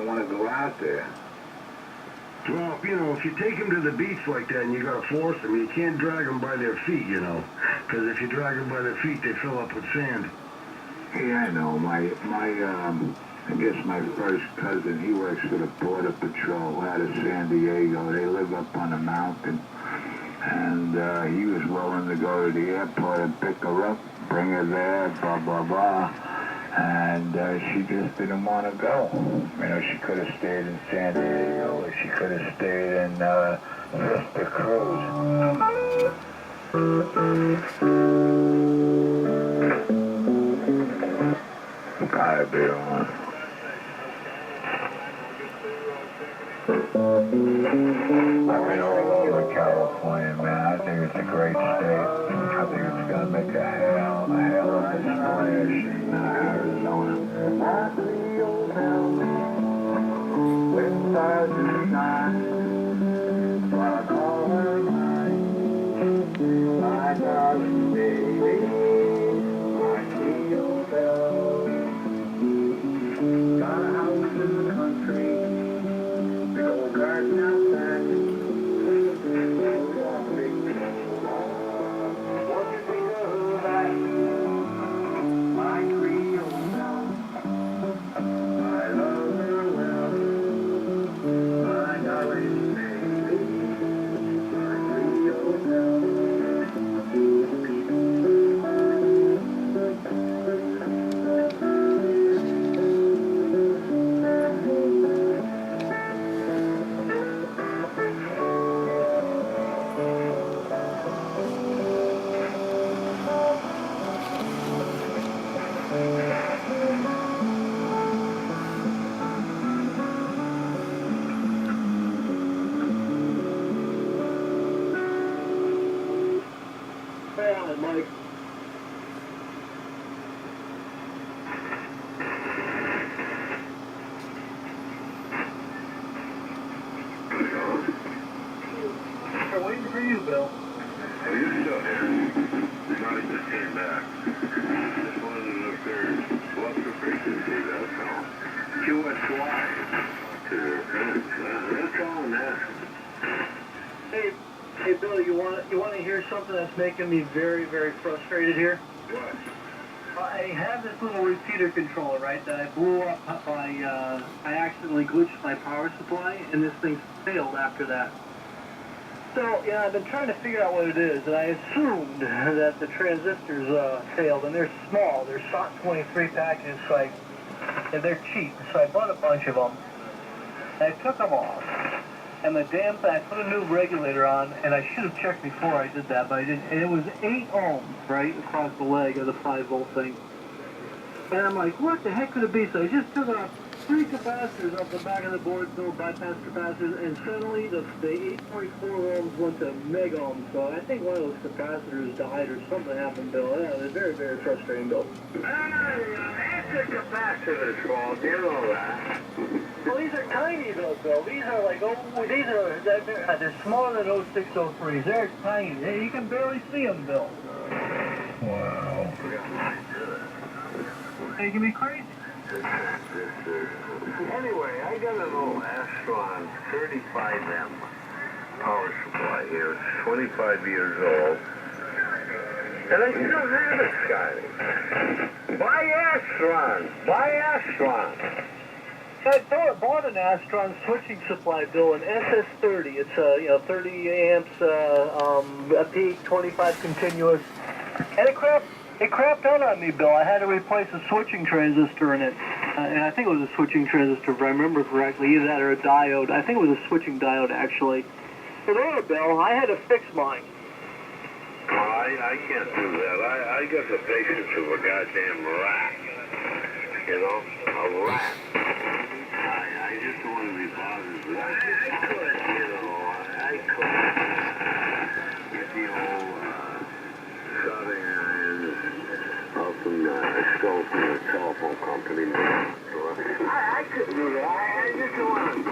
want to go out there. Well, you know, if you take them to the beach like that and you got to force them, you can't drag them by their feet, you know. Because if you drag them by their feet, they fill up with sand. Yeah, I know. I guess my first cousin, he works for the Border Patrol out of San Diego. They live up on a mountain. And he was willing to go to the airport and pick her up, bring her there, blah, blah, blah. And she just didn't want to go. You know, she could have stayed in San Diego, or she could have stayed in Vista Cruz. Gotta be on. I've been all over California, man. I think it's a great state. I think it's gonna make a hell of a splash in Arizona. My Creole town, with stars in the night, while I call her mine, my darling baby, my Creole town. Got a house in the country, big old garden outside. Mike. We're waiting for you, Bill. Are you still here? Johnny just came back. Just wanted to know if there's lots of frequency, that's all. QSY. That's all I'm asking. Hey, Bill, you want to hear something that's making me very, very frustrated here? What? I have this little repeater controller, right, that I blew up by, I accidentally glitched my power supply, and this thing failed after that. So, yeah, I've been trying to figure out what it is, and I assumed that the transistors failed, and they're small. They're SOT 23 packages, and they're cheap, so I bought a bunch of them. And I took them off. And the damn thing, I put a new regulator on, and I should have checked before I did that, but I didn't. And it was 8 ohms, right, across the leg of the 5-volt thing. And I'm like, what the heck could it be? So I just took off 3 capacitors off the back of the board, no bypass capacitors, and suddenly the 8.4 ohms went to mega ohms. So I think one of those capacitors died or something happened, Bill. Yeah, it was very, very frustrating, Bill. That's the capacitor's fault, you know that. Well, these are tiny, though, Bill. These are like, they're smaller than 0603s. They're tiny. You can barely see them, Bill. Wow. They can be crazy. Anyway, I got an old Astron 35M power supply here. It's 25 years old. And I still have it, Scotty. Buy Astron! Buy Astron! I bought an Astron switching supply, Bill, an SS30. It's 30 amps, a peak, 25 continuous, and it crapped out on me, Bill. I had to replace a switching transistor in it, and I think it was a switching transistor, if I remember correctly, either that or a diode. I think it was a switching diode, actually. But there, Bill, I had to fix mine. I can't do that. I got the patience of a goddamn rat. You know? A rat. I just don't want to be bothered with it. I could, you know. I could get the old soldering iron out from the stove from the telephone company. I could do that. I just don't want to.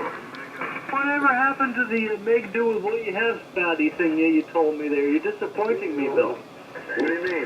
Whatever happened to the make do with what you have spouty thing you told me there? You're disappointing me, Bill. What do you mean?